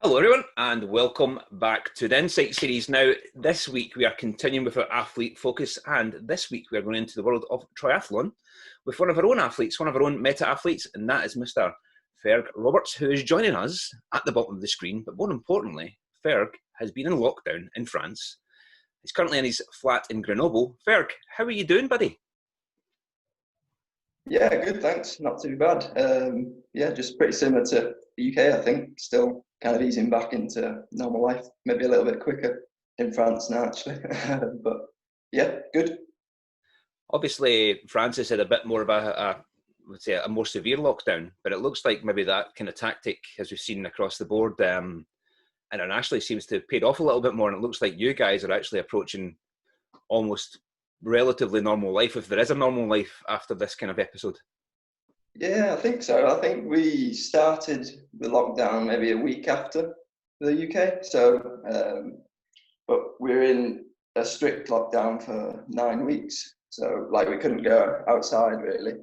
Hello everyone and welcome back to the Insight series. Now this week we are continuing with our athlete focus, and this week we are going into the world of triathlon with one of our own athletes, one of our own meta athletes, and that is Mr. Ferg Roberts, who is joining us at the bottom of the screen. But more importantly, Ferg has been in lockdown in France. He's currently in his flat in Grenoble. Ferg, how are you doing, buddy? Yeah, good, thanks. Not too bad. Yeah, just pretty similar to the UK, I think. Still kind of easing back into normal life. Maybe a little bit quicker in France now, actually. But yeah, good. Obviously, France has had a bit more of a more severe lockdown, but it looks like maybe that kind of tactic, as we've seen across the board, internationally seems to have paid off a little bit more. And it looks like you guys are actually approaching almost relatively normal life, if there is a normal life after this kind of episode. Yeah, I think so. I think we started the lockdown maybe a week after the UK. So, but we're in a strict lockdown for 9 weeks. So, like, we couldn't go outside really.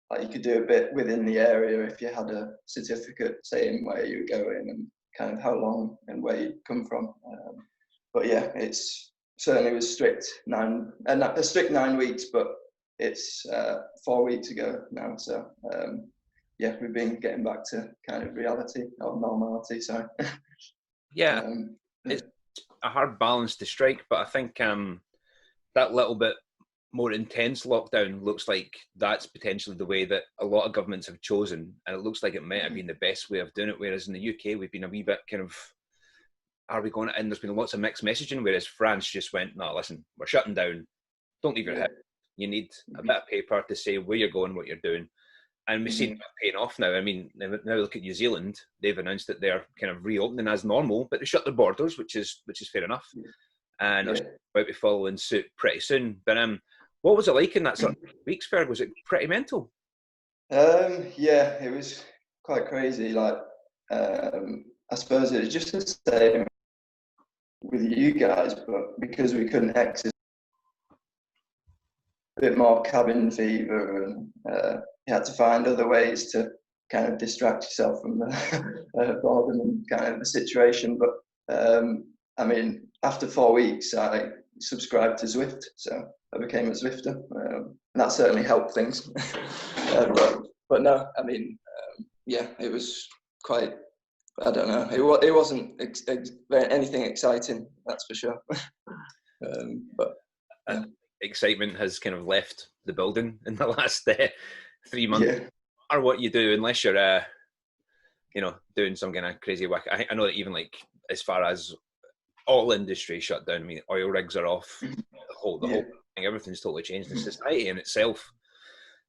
Like, you could do a bit within the area if you had a certificate saying where you were going and kind of how long and where you'd come from. But yeah, it's certainly was strict 9 weeks, but it's 4 weeks ago now. So yeah, we've been getting back to kind of reality or normality. So yeah, it's a hard balance to strike, but I think that little bit more intense lockdown looks like that's potentially the way that a lot of governments have chosen, and it looks like it might have been the best way of doing it. Whereas in the UK, we've been a wee bit kind of, are we going to, and there's been lots of mixed messaging, whereas France just went, no, listen, we're shutting down, don't leave your house. You need a bit of paper to say where you're going, what you're doing. And we've seen it paying off now. I mean, now look at New Zealand. They've announced that they're kind of reopening as normal, but they shut their borders, which is fair enough. And they're about to be following suit pretty soon. But what was it like in that sort of weeks, Ferg? Was it pretty mental? Yeah, it was quite crazy. Like, I suppose it was just the same with you guys, but because we couldn't exit, a bit more cabin fever, and you had to find other ways to kind of distract yourself from the boredom and kind of the situation. But I mean, after 4 weeks, I subscribed to Zwift, so I became a Zwifter, and that certainly helped things. But no, I mean, yeah, it was quite, I don't know, it wasn't anything exciting, that's for sure. But yeah. Excitement has kind of left the building in the last 3 months. Yeah. Or what you do, unless you're, doing some kind of crazy work. I know that even like as far as all industry shut down. I mean, oil rigs are off. The whole thing, everything's totally changed. The society in itself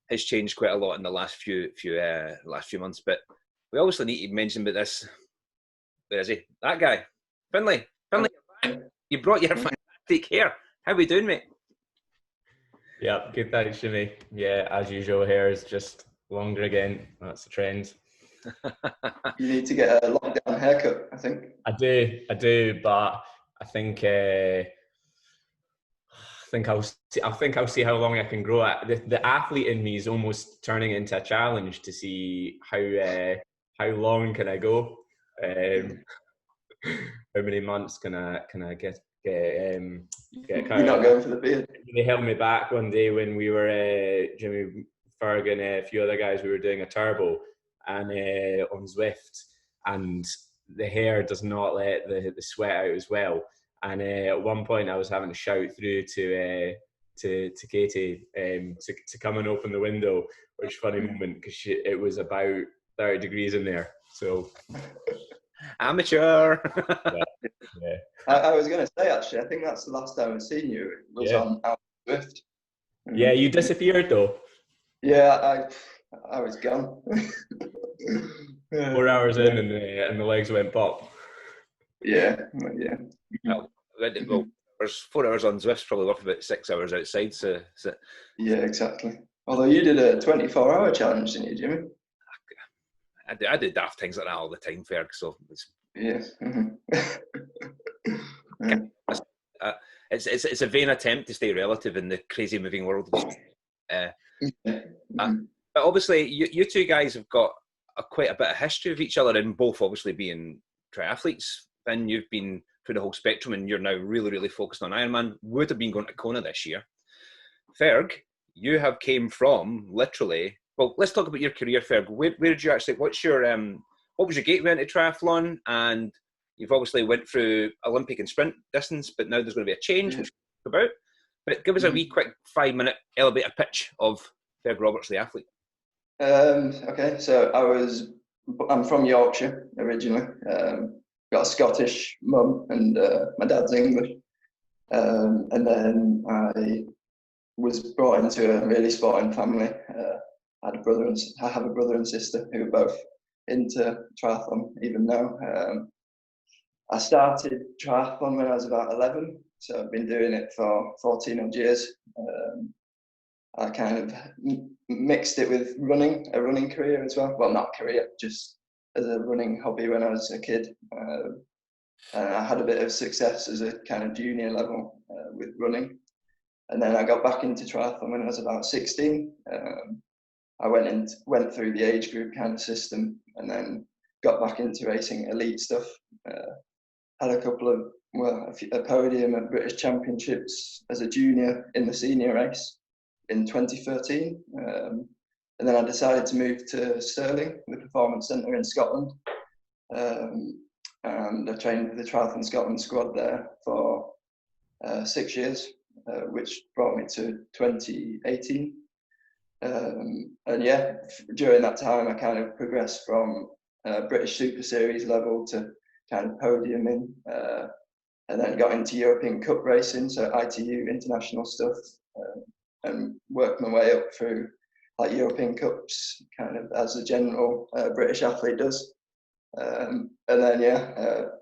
has changed quite a lot in the last few months. But we obviously need to mention about this. Where is he? That guy, Finley. You brought your fantastic hair. How are we doing, mate? Yeah, good, thanks, Jimmy. Yeah, as usual, hair is just longer again. That's the trend. You need to get a lockdown haircut, I think. I do, but I think I'll see how long I can grow it. The athlete in me is almost turning into a challenge to see how long can I go. How many months can I get? You're not going for the beard. They held me back one day when we were Jimmy, Ferg, and a few other guys. We were doing a turbo and on Zwift, and the hair does not let the sweat out as well. And at one point, I was having to shout through to Katie to come and open the window, which funny moment because it was about 30 degrees in there. So amateur. Yeah. I was going to say, actually, I think that's the last time I've seen you. It was on Zwift. Yeah, you disappeared though. Yeah, I was gone. 4 hours in, and the legs went pop. Yeah. Well, there's 4 hours on Zwift, probably worth about 6 hours outside. So yeah, exactly. Although you did a 24-hour challenge, didn't you, Jimmy? I do daft things like that all the time, Ferg. So it's a vain attempt to stay relative in the crazy moving world. But obviously, you two guys have got quite a bit of history of each other, in both obviously being triathletes, and you've been through the whole spectrum, and you're now really, really focused on Ironman, would have been going to Kona this year. Ferg, you have came from literally, well, let's talk about your career, Ferg. Where did you actually, what was your gateway into triathlon? And you've obviously went through Olympic and sprint distance, but now there's going to be a change, which we'll talk about. But give us a wee quick 5-minute elevator pitch of Ferg Roberts, the athlete. Okay, so I'm from Yorkshire originally. Got a Scottish mum, and my dad's English. And then I was brought into a really sporting family. I have a brother and sister who are both into triathlon even now. I started triathlon when I was about 11, so I've been doing it for 14 odd years. I kind of mixed it with a running career as well. Well, not career, just as a running hobby when I was a kid. I had a bit of success as a kind of junior level with running. And then I got back into triathlon when I was about 16. I went through the age group kind of system, and then got back into racing elite stuff. Had a podium at British Championships as a junior in the senior race in 2013. And then I decided to move to Stirling, the Performance Centre in Scotland. And I trained with the Triathlon Scotland squad there for 6 years, which brought me to 2018. And yeah, during that time, I kind of progressed from British Super Series level to kind of podiuming, and then got into European Cup racing, so ITU international stuff, and worked my way up through like European Cups, kind of as a general British athlete does. And then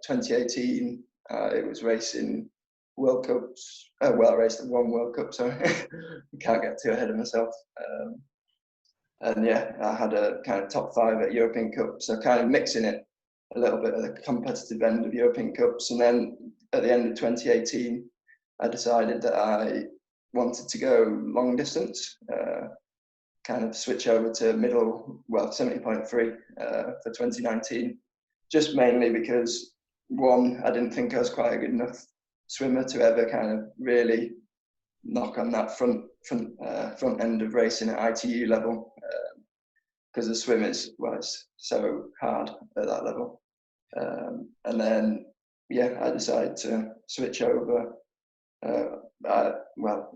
2018, I was racing World Cups. I raced one World Cup, so I can't get too ahead of myself. And I had a kind of top 5 at European Cups, so kind of mixing it a little bit at the competitive end of European Cups. And then at the end of 2018, I decided that I wanted to go long distance, kind of switch over to 70.3 for 2019, just mainly because, one, I didn't think I was quite a good enough swimmer to ever kind of really knock on that front end of racing at ITU level, because the swim is, it's so hard at that level. And then I decided to switch over.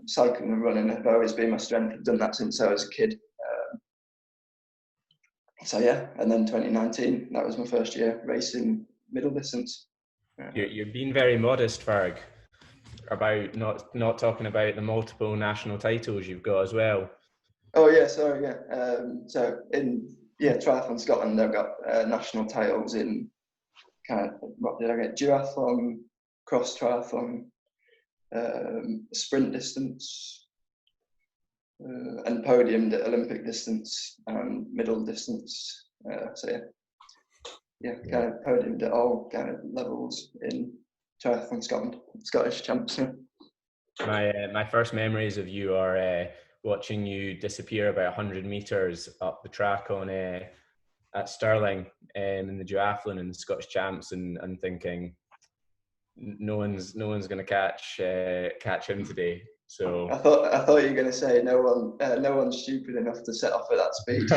Cycling and running have always been my strength. I've done that since I was a kid. And then 2019, that was my first year racing middle distance. You're being very modest, Ferg, about not talking about the multiple national titles you've got as well. Oh yeah, sorry, yeah. So in Triathlon Scotland, I've got national titles in kind of, what did I get? Duathlon, cross triathlon, sprint distance, and podiumed at Olympic distance and middle distance. Kind of podiumed at all kind of levels in Triathlon Scotland, Scottish champs. My first memories of you are watching you disappear about 100 meters up the track on at Stirling in the duathlon and the Scottish champs, and thinking no one's going to catch him today. So I thought you were going to say no one's stupid enough to set off at that speed.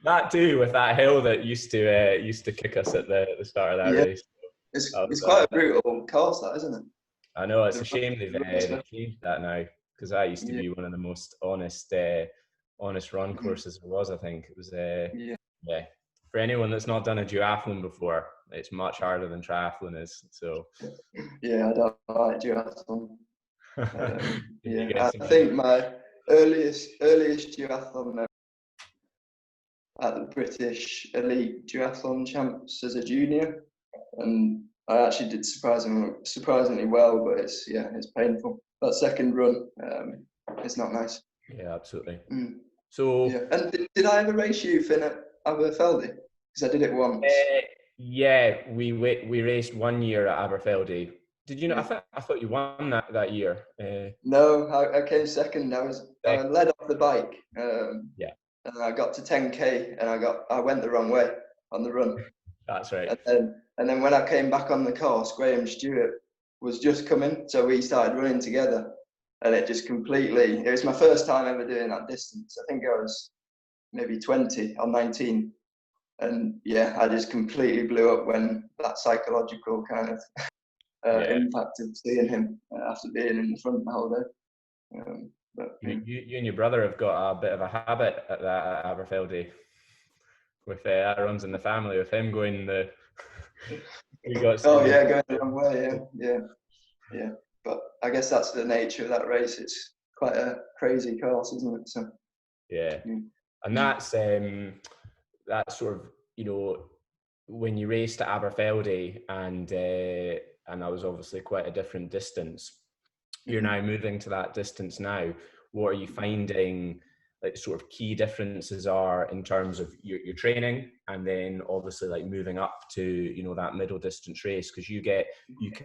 That too, with that hill that used to kick us at the start of that race. It's quite a brutal course, that, isn't it? I know, it's a shame they've changed that now, because that used to be one of the most honest run courses there was. I think it was. For anyone that's not done a duathlon before, it's much harder than triathlon is. So. Yeah, I don't like duathlon. I think my earliest duathlon at the British Elite Duathlon Champs as a junior, and I actually did surprisingly well, but it's painful. That second run, it's not nice. Yeah, absolutely. So, and did I ever race you at Aberfeldy? Because I did it once. We raced 1 year at Aberfeldy. Did you know? I thought you won that year. No, I came second. I led off the bike. And I got to 10k, and I went the wrong way on the run. That's right. And then when I came back on the course, Graham Stewart was just coming, so we started running together, and it just completely. It was my first time ever doing that distance. I think I was maybe 20 or 19, and yeah, I just completely blew up when that psychological kind of impact of seeing him after being in the front the whole day. But you and your brother have got a bit of a habit at that at Aberfeldy with that runs in the family, with him going the. going the wrong way. Yeah. But I guess that's the nature of that race. It's quite a crazy course, isn't it? So yeah. And that's sort of, you know, when you raced at Aberfeldy, and that was obviously quite a different distance. You're now moving to that distance now. What are you finding like sort of key differences are in terms of your training, and then obviously like moving up to, you know, that middle distance race? Because you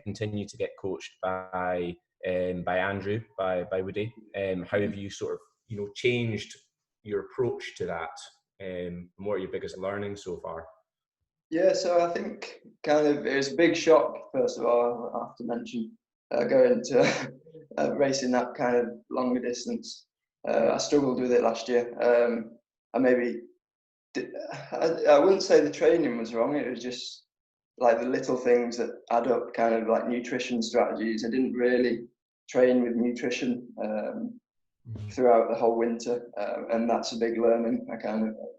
continue to get coached by Andrew, by Woody. How have you sort of, you know, changed your approach to that? And what are your biggest learnings so far? Yeah, so I think kind of it was a big shock, first of all, I have to mention, going to racing that kind of longer distance. I struggled with it last year. I wouldn't say the training was wrong. It was just like the little things that add up, kind of like nutrition strategies. I didn't really train with nutrition throughout the whole winter, and that's a big learning.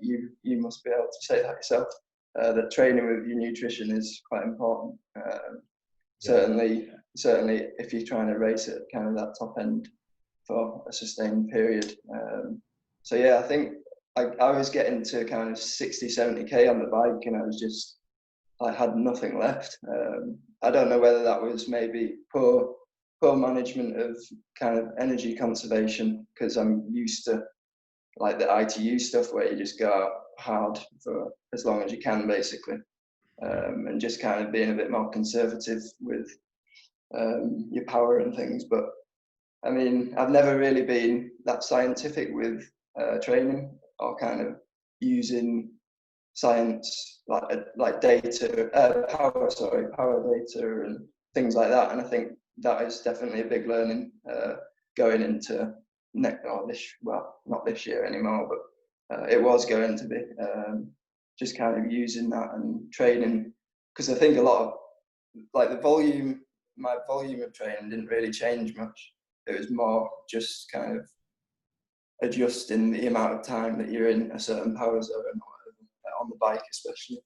You must be able to say that yourself. That training with your nutrition is quite important. Certainly if you're trying to race at kind of that top end for a sustained period. So yeah, I think I was getting to kind of 60, 70k on the bike, and I had nothing left. I don't know whether that was maybe poor management of kind of energy conservation, because I'm used to like the ITU stuff where you just go out hard for as long as you can, basically, and just kind of being a bit more conservative with your power and things. But I mean, I've never really been that scientific with training, or kind of using science like data, power data and things like that. And I think that is definitely a big learning going into not this year anymore, but it was going to be just kind of using that and training, because I think a lot of like my volume of training didn't really change much. It was more just kind of adjusting the amount of time that you're in a certain power zone, on the bike especially,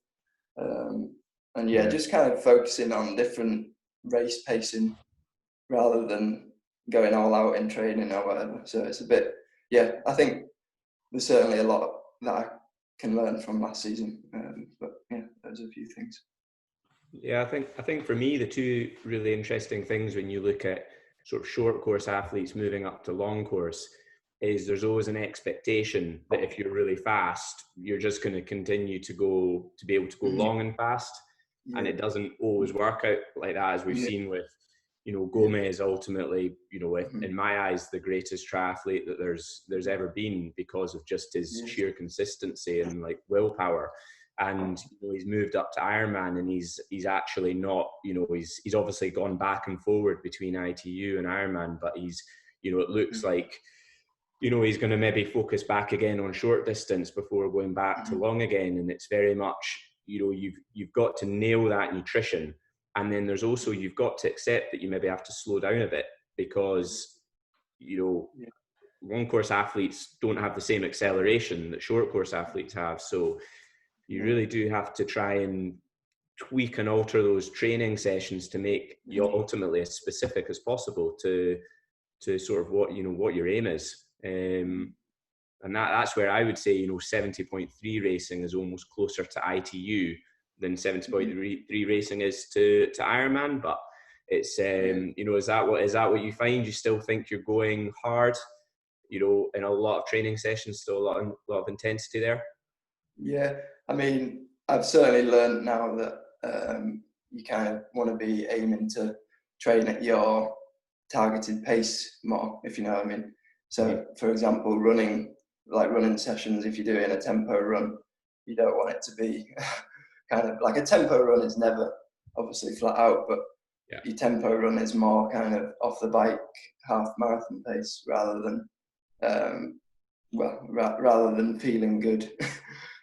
and just kind of focusing on different race pacing rather than going all out in training or whatever. So it's a bit, I think there's certainly a lot that I can learn from last season, but there's a few things. Yeah, I think for me, the two really interesting things when you look at sort of short course athletes moving up to long course is there's always an expectation that if you're really fast, you're just going to continue to be able to go long and fast. Yeah. And it doesn't always work out like that, as we've seen with, you know, Gomez ultimately, you know, in my eyes, the greatest triathlete that there's ever been, because of just his sheer consistency and like willpower. And you know, he's moved up to Ironman, and he's actually not, you know, he's obviously gone back and forward between ITU and Ironman, but he's, you know, it looks like, you know, he's going to maybe focus back again on short distance before going back to long again. And it's very much, you know, you've got to nail that nutrition. And then there's also, you've got to accept that you maybe have to slow down a bit, because, you know, long course athletes don't have the same acceleration that short course athletes have. So you really do have to try and tweak and alter those training sessions to make you ultimately as specific as possible to sort of what, you know, what your aim is. And that's where I would say, you know, 70.3 racing is almost closer to ITU than 70.3 racing is to Ironman. But it's you know, is that what you find? You still think you're going hard, you know, in a lot of training sessions, still a lot of intensity there? Yeah, I mean, I've certainly learned now that you kind of want to be aiming to train at your targeted pace more, if you know what I mean. So, for example, running sessions, if you're doing a tempo run, you don't want it to be kind of like a tempo run is never obviously flat out, but your tempo run is more kind of off the bike, half marathon pace, rather than rather than feeling good,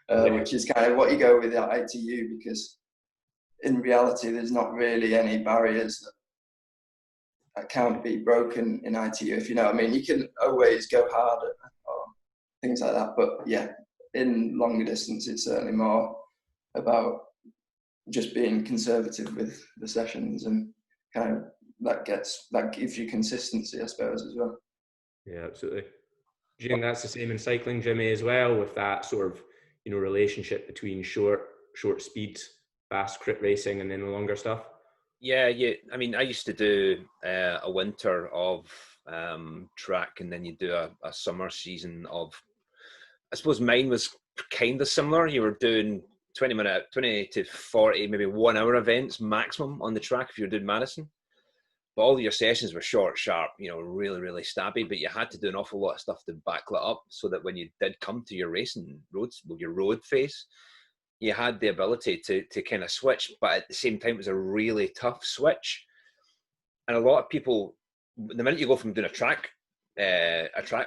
which is kind of what you go with at ITU, because in reality there's not really any barriers that can't be broken in ITU, if you know what I mean. You can always go harder or things like that, but yeah, in longer distance it's certainly more about just being conservative with the sessions, and kind of that gives you consistency, I suppose, as well. Yeah, absolutely. Do you think that's the same in cycling, Jimmy, as well, with that sort of, you know, relationship between short speed, fast crit racing, and then the longer stuff? Yeah. I mean, I used to do a winter of track, and then you do a summer season of, I suppose mine was kind of similar. You were doing 20 to 40, maybe 1 hour events maximum on the track if you're doing marathon. But all your sessions were short, sharp, you know, really, really stabby. But you had to do an awful lot of stuff to back that up, so that when you did come to your racing roads, your road phase, you had the ability to kind of switch. But at the same time, it was a really tough switch. And a lot of people, the minute you go from doing a track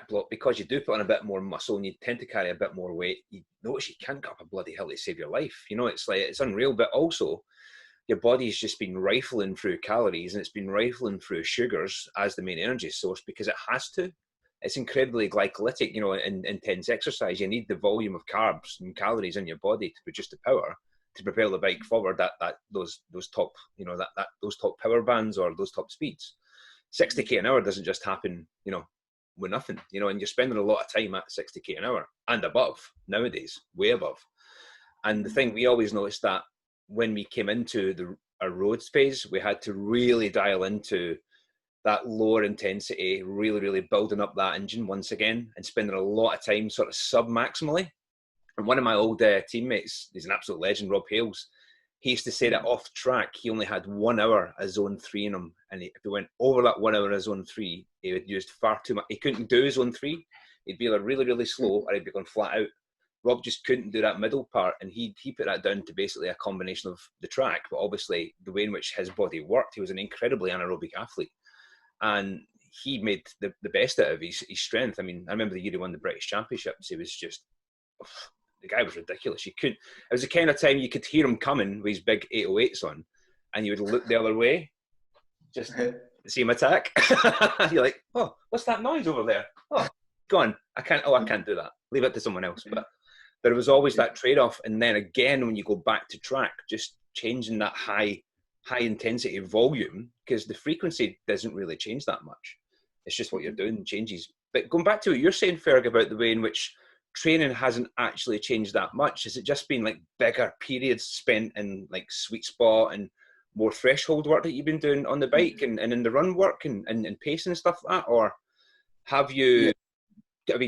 block, because you do put on a bit more muscle and you tend to carry a bit more weight, you notice you can't get up a bloody hill to save your life. You know, it's like, it's unreal. But also, your body's just been rifling through calories, and it's been rifling through sugars as the main energy source, because it has to. It's incredibly glycolytic. You know, in intense exercise, you need the volume of carbs and calories in your body to produce the power to propel the bike forward. Those top, you know, those top power bands or those top speeds. 60k an hour doesn't just happen, you know, with nothing. You know, and you're spending a lot of time at 60k an hour and above nowadays, way above. And the thing we always noticed, that when we came into our road phase, we had to really dial into that lower intensity, really, really building up that engine once again, and spending a lot of time sort of sub-maximally. And one of my old teammates, he's an absolute legend, Rob Hales, he used to say that off track, he only had 1 hour of zone 3 in him. And if he went over that 1 hour of zone 3, he had used far too much. He couldn't do zone 3. He'd be like really, really slow, or he'd be going flat out. Rob just couldn't do that middle part, and he put that down to basically a combination of the track, but obviously the way in which his body worked. He was an incredibly anaerobic athlete, and he made the best out of his strength. I mean, I remember the year he won the British Championships. He was just, the guy was ridiculous. You couldn't, it was the kind of time you could hear him coming with his big 808s on, and you would look the other way, just to see him attack. You're like, oh, what's that noise over there? Oh, go on. I can't do that. Leave it to someone else. But there was always that trade-off. And then again, when you go back to track, just changing that high intensity volume, because the frequency doesn't really change that much. It's just what you're doing changes. But going back to what you're saying, Ferg, about the way in which training hasn't actually changed that much, has it just been like bigger periods spent in like sweet spot and more threshold work that you've been doing on the bike and in the run work and pace and stuff like that? Or have you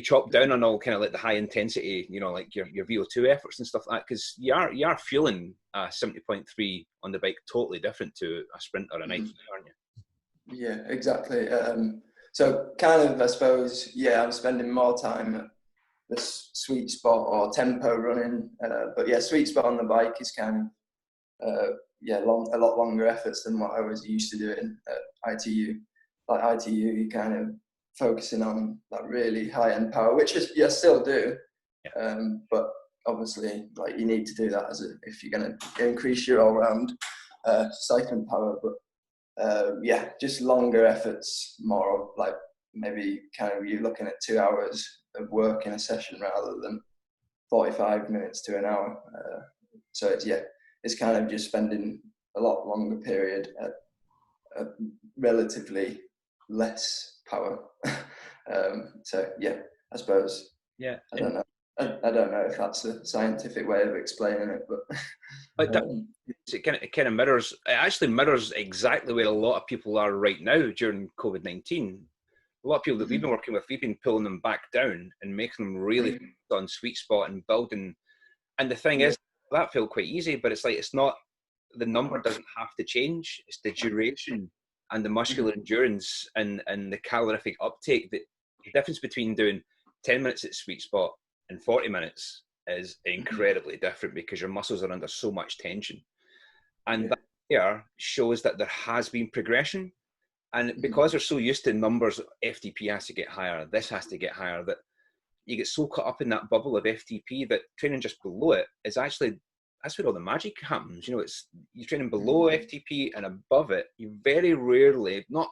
chopped down on all kind of like the high intensity, you know, like your VO2 efforts and stuff like that? Because you are feeling 70.3 on the bike totally different to a sprint or a 90, aren't you? Yeah, exactly. So kind of, I suppose, I'm spending more time at the sweet spot or tempo running, but yeah, sweet spot on the bike is kind of a lot longer efforts than what I was used to doing at ITU. Like ITU, you kind of focusing on that really high end power, which is I still do, but obviously like you need to do that if you're going to increase your all round cycling power. But just longer efforts, more like maybe kind of you're looking at 2 hours of work in a session rather than 45 minutes to an hour. So it's kind of just spending a lot longer period at relatively less power. I suppose. Yeah. I don't know. I don't know if that's a scientific way of explaining it, but it kind of mirrors. It actually mirrors exactly where a lot of people are right now during COVID-19. A lot of people that we've been working with, we've been pulling them back down and making them really on sweet spot and building. And the thing is, that felt quite easy, but it's like it's not. The number doesn't have to change. It's the duration and the muscular endurance and the calorific uptake. The difference between doing 10 minutes at sweet spot and 40 minutes is incredibly different because your muscles are under so much tension. And that there shows that there has been progression. And because they're so used to numbers, FTP has to get higher, this has to get higher, that you get so caught up in that bubble of FTP that training just below it is actually, that's where all the magic happens. You know, it's, you're training below FTP and above it, you very rarely, not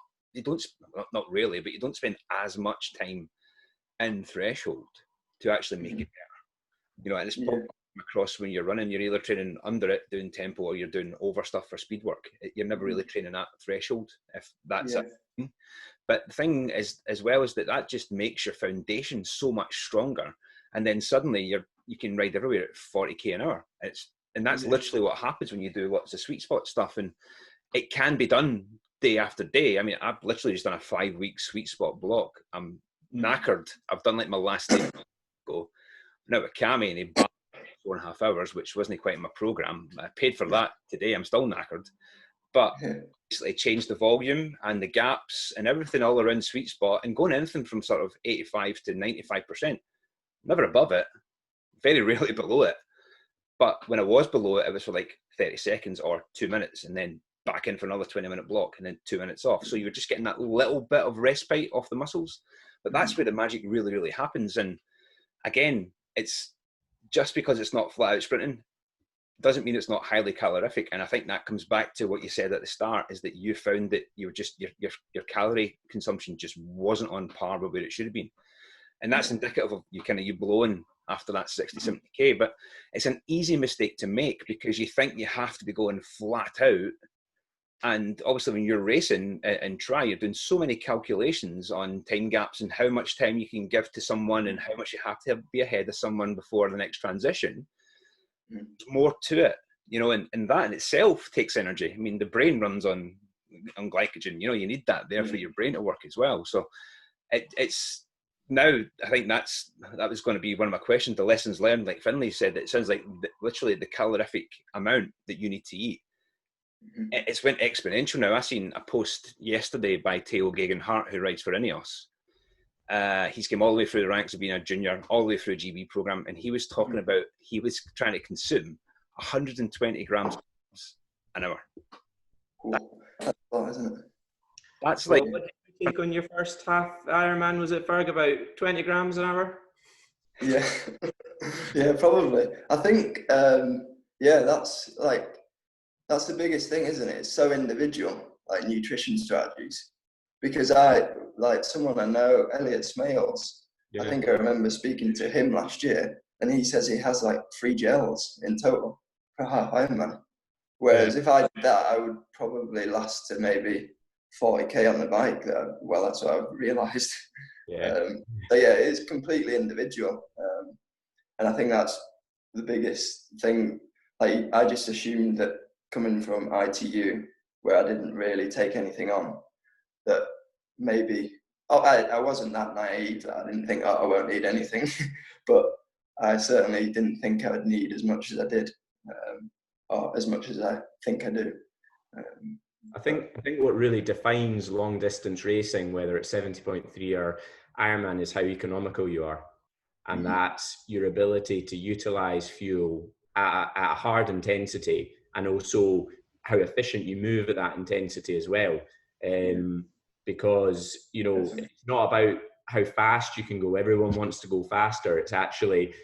really, but you don't spend as much time in threshold to actually make it better. You know, and it's probably across when you're running, you're either training under it, doing tempo, or you're doing over stuff for speed work. You're never really training at threshold, if that's it. But the thing is, as well, is that just makes your foundation so much stronger. And then suddenly you can ride everywhere at 40k an hour. And that's literally what happens when you do lots of sweet spot stuff. And it can be done day after day. I mean, I've literally just done a 5-week sweet spot block. I'm knackered. I've done like my last day go. Now with Cami, and he backed 4.5 hours, which wasn't quite in my program. I paid for that today. I'm still knackered. But basically changed the volume and the gaps and everything all around sweet spot, and going anything from sort of 85 to 95%. Never above it, very rarely below it. But when I was below it, it was for like 30 seconds or 2 minutes, and then back in for another 20-minute block, and then 2 minutes off. So you're just getting that little bit of respite off the muscles. But that's where the magic really, really happens. And again, it's just because it's not flat out sprinting doesn't mean it's not highly calorific. And I think that comes back to what you said at the start, is that you found that you were just your calorie consumption just wasn't on par with where it should have been. And that's indicative of you blowing after that 60-70k. But it's an easy mistake to make because you think you have to be going flat out. And obviously when you're racing and you're doing so many calculations on time gaps and how much time you can give to someone and how much you have to be ahead of someone before the next transition. There's more to it, you know, and that in itself takes energy. I mean, the brain runs on glycogen, you know, you need that there for your brain to work as well. So it's now, I think that was going to be one of my questions, the lessons learned, like Finlay said. It sounds like literally the calorific amount that you need to eat, it's went exponential now. I seen a post yesterday by Theo Geoghegan-Hart, who rides for Ineos. He's come all the way through the ranks of being a junior, all the way through a GB program, and he was talking about he was trying to consume 120 grams an hour. That's a lot, isn't it? That's like. What did you take on your first half Ironman? Was it, Ferg, about 20 grams an hour? Yeah, yeah, probably. I think, that's the biggest thing, isn't it? It's so individual, like nutrition strategies. Because someone I know, Elliot Smales, I think I remember speaking to him last year, and he says he has like 3 gels in total for half Ironman. Whereas if I did that, I would probably last to maybe 40k on the bike. Well, that's what I've realised. It's completely individual. And I think that's the biggest thing. Like, I just assumed that coming from ITU, where I didn't really take anything on, that maybe I wasn't that naive that I didn't think I won't need anything, but I certainly didn't think I would need as much as I did, or as much as I think I do. I think what really defines long distance racing, whether it's 70.3 or Ironman, is how economical you are, and that's your ability to utilize fuel at a hard intensity, and also how efficient you move at that intensity as well. Because, you know, it's not about how fast you can go. Everyone wants to go faster. It's actually,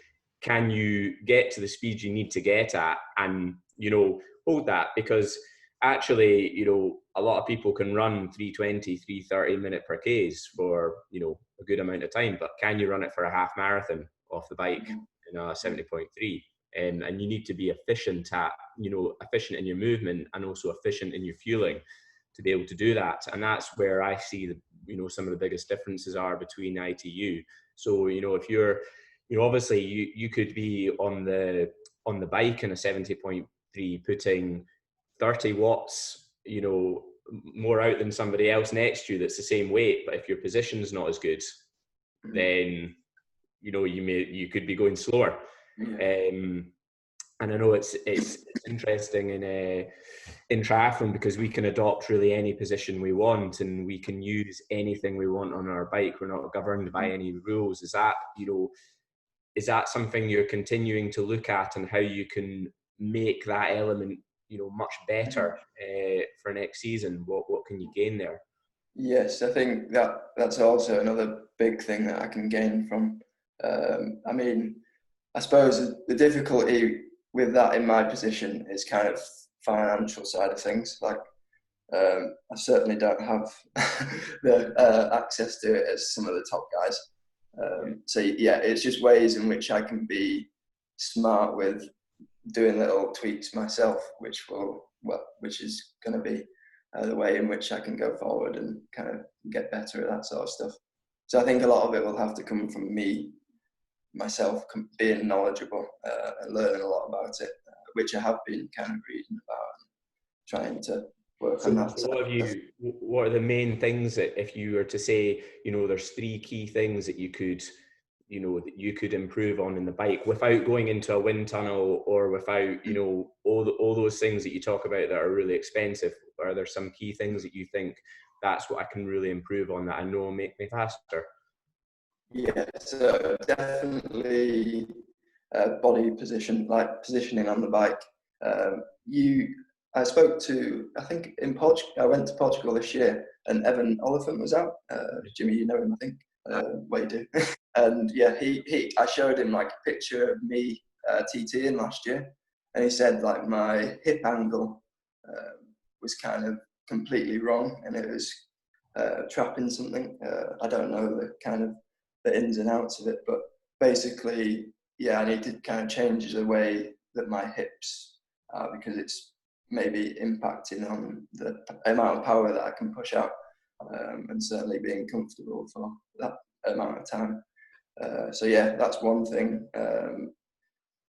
can you get to the speed you need to get at and, you know, hold that? Because actually, you know, a lot of people can run 320, 330 minute per Ks for, you know, a good amount of time, but can you run it for a half marathon off the bike in a 70.3? And you need to be efficient in your movement and also efficient in your fueling to be able to do that. And that's where I see some of the biggest differences are between ITU. So, you know, if you're, you know, obviously you could be on the bike in a 70.3 putting 30 watts, you know, more out than somebody else next to you that's the same weight. But if your position's not as good, then, you know, you could be going slower. And I know it's interesting in triathlon because we can adopt really any position we want and we can use anything we want on our bike. We're not governed by any rules. Is that, you know, is that something you're continuing to look at, and how you can make that element, much better for next season? What can you gain there? Yes, I think that's also another big thing that I can gain from. I mean, I suppose the difficulty with that in my position is kind of financial side of things. Like, I certainly don't have the access to it as some of the top guys. So yeah, it's just ways in which I can be smart with doing little tweaks myself, which is going to be the way in which I can go forward and kind of get better at that sort of stuff. So I think a lot of it will have to come from myself being knowledgeable and learning a lot about it, which I have been kind of reading about and trying to work on that. So what are the main things that, if you were to say, there's 3 key things that you could improve on in the bike without going into a wind tunnel, or without, all those things that you talk about that are really expensive? Are there some key things that you think, that's what I can really improve on, that I know will make me faster? Yeah, so definitely body position, like positioning on the bike. I spoke to, I think in Portugal, I went to Portugal this year, and Evan Oliphant was out. Jimmy, you know him, I think. Well, you do. And yeah, I showed him like a picture of me TTing last year, and he said like my hip angle was kind of completely wrong, and it was trapping something. I don't know the ins and outs of it, but basically, yeah, I need to kind of change the way that my hips are, because it's maybe impacting on the amount of power that I can push out, and certainly being comfortable for that amount of time. So yeah, that's one thing.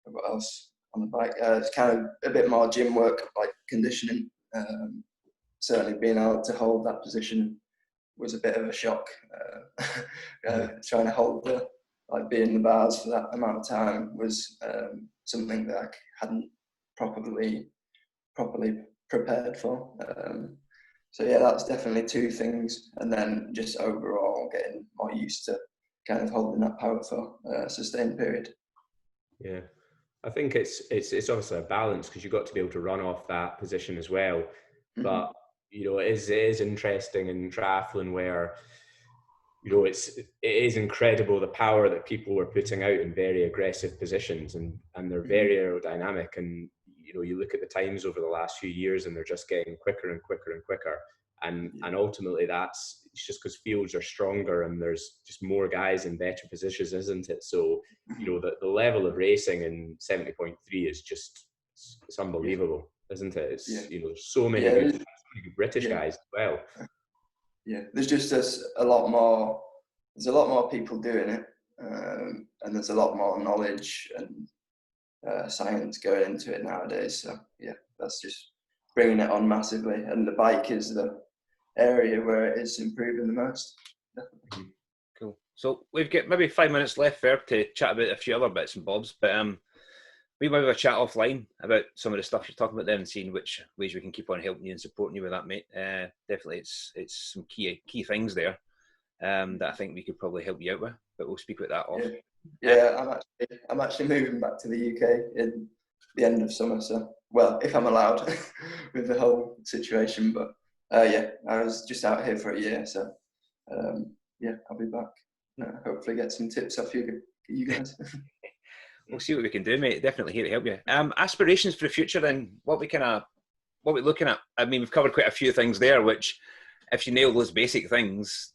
What else on the bike? It's kind of a bit more gym work, like conditioning. Certainly being able to hold that position was a bit of a shock. Trying to hold be in the bars for that amount of time was something that I hadn't properly prepared for. So yeah, that's definitely 2 things, and then just overall getting more used to kind of holding that power for a sustained period. Yeah, I think it's obviously a balance, because you've got to be able to run off that position as well. Mm-hmm. But it is interesting in triathlon where it is incredible the power that people are putting out in very aggressive positions, and they're very aerodynamic, and you look at the times over the last few years, and they're just getting quicker and quicker and quicker. And ultimately it's just because fields are stronger and there's just more guys in better positions, isn't it? So, the level of racing in 70.3 is just, it's unbelievable, isn't it? It's, there's so many good British guys as well. Yeah, there's just a lot more people doing it, and there's a lot more knowledge and science going into it nowadays. So yeah, that's just bringing it on massively, and the bike is the area where it is improving the most. Definitely. Cool. So we've got maybe 5 minutes left, Ferg, to chat about a few other bits and bobs, but we might have a chat offline about some of the stuff you're talking about there, and seeing which ways we can keep on helping you and supporting you with that, mate. Definitely, it's some key things there that I think we could probably help you out with, but we'll speak about that off. Yeah, I'm actually moving back to the UK in the end of summer, so, well, if I'm allowed with the whole situation, but yeah, I was just out here for a year, so yeah, I'll be back. Hopefully get some tips off you guys. We'll see what we can do, mate. Definitely here to help you. Aspirations for the future, then. What we're looking at? I mean, we've covered quite a few things there, which, if you nail those basic things,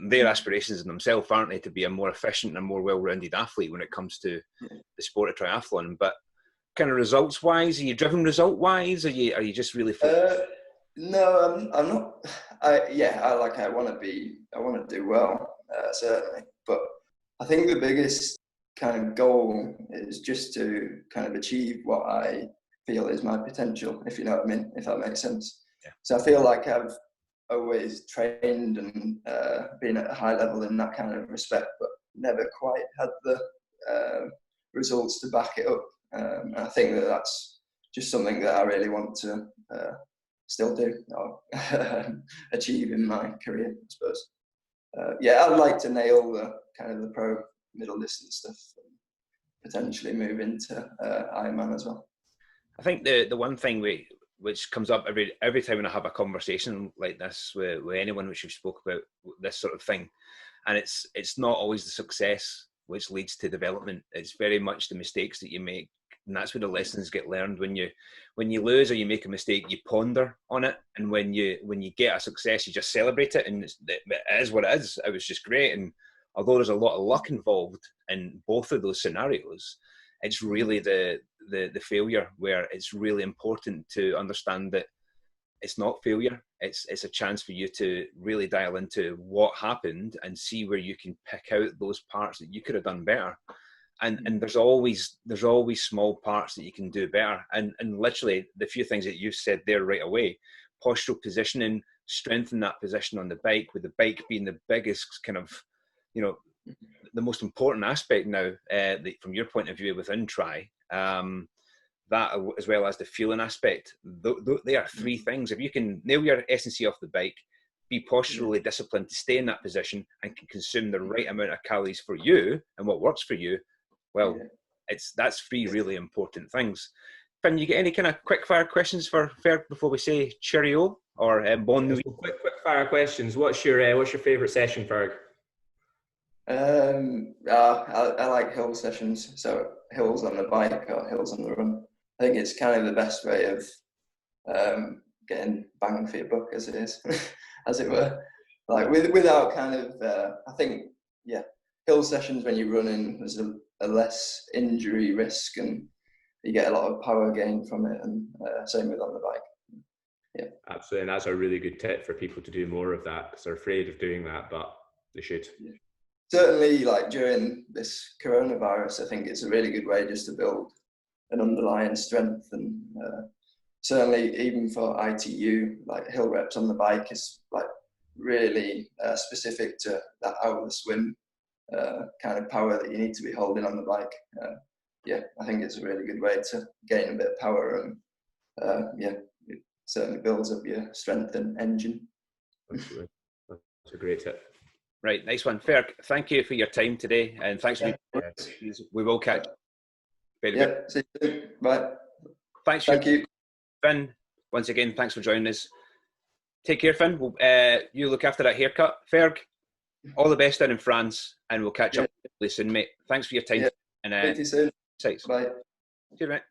they're aspirations in themselves, aren't they, to be a more efficient and more well-rounded athlete when it comes to the sport of triathlon. But kind of results-wise, are you driven result-wise? Are you just really focused? No, I'm not. I want to do well, certainly. But I think the biggest kind of goal is just to kind of achieve what I feel is my potential, if you know what I mean, if that makes sense. Yeah. So I feel like I've always trained and been at a high level in that kind of respect, but never quite had the results to back it up. And I think that's just something that I really want to still do or achieve in my career, I suppose. I'd like to nail the kind of the pro middle distance stuff potentially move into Ironman as well. I think the one thing which comes up every time when I have a conversation like this with anyone which you've spoke about this sort of thing, and it's not always the success which leads to development. It's very much the mistakes that you make, and that's where the lessons get learned. When you lose or you make a mistake, you ponder on it, and when you get a success, you just celebrate it, and it is what it is. It was just great, and although there's a lot of luck involved in both of those scenarios, it's really the failure where it's really important to understand that it's not failure. It's a chance for you to really dial into what happened and see where you can pick out those parts that you could have done better. And there's always small parts that you can do better. And literally the few things that you've said there right away, postural positioning, strengthen that position on the bike, with the bike being the biggest kind of, the most important aspect now, from your point of view within Tri, that as well as the fueling aspect. They are three things. If you can nail your S&C off the bike, be posturally disciplined to stay in that position and can consume the right amount of calories for you and what works for you, well, that's three really important things. Finn, you get any kind of quick fire questions for Ferg before we say cheerio or bon nuit? Quick fire questions. What's your favorite session, Ferg? I like hill sessions, so hills on the bike or hills on the run. I think it's kind of the best way of getting bang for your buck, as it is, as it were. Like without kind of, I think, hill sessions when you're running, there's a less injury risk and you get a lot of power gain from it, and same with on the bike. Yeah, absolutely, and that's a really good tip for people to do more of that, because they're afraid of doing that, but they should. Yeah. Certainly, like during this coronavirus, I think it's a really good way just to build an underlying strength, and certainly even for ITU, like hill reps on the bike is like really specific to that out of the swim kind of power that you need to be holding on the bike. I think it's a really good way to gain a bit of power, and it certainly builds up your strength and engine. Absolutely. That's a great tip. Right, nice one. Ferg, thank you for your time today, and thanks for we will catch. Very good. See you soon. Bye. Thank you. Finn, once again, thanks for joining us. Take care, Finn. You look after that haircut. Ferg, all the best down in France, and we'll catch up soon, mate. Thanks for your time. And see you soon. Bye. Cheers, mate.